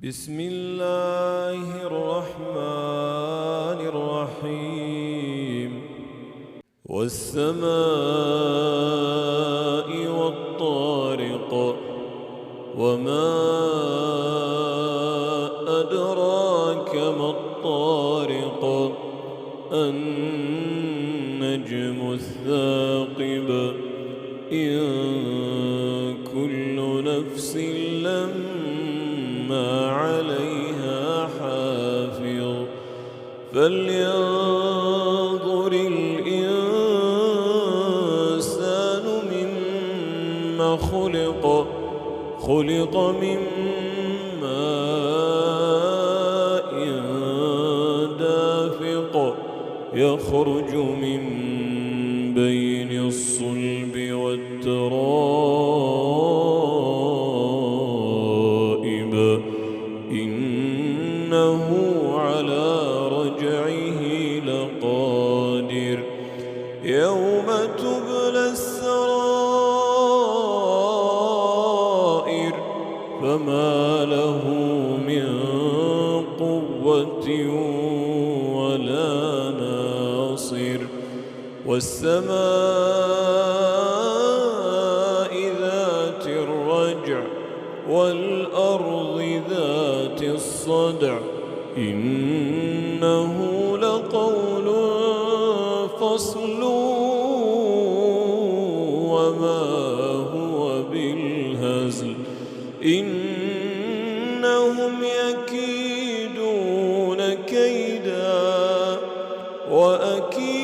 بسم الله الرحمن الرحيم والسماء والطارق وما أدراك ما الطارق النجم الثاقب إن كل نفس لما عليها حافظ فلينظر الإنسان مما خلق من ماء دافق يخرج من بين الصلب والترائب إنه على رجعه لقادر يوم تبلى السرائر فما له من قوة ولا ناصر والسماء ذات الرجع والأرض ذات الصدع إنه لقول فصل وما هو بالهزل إنهم يكيدون كيدا وأكيد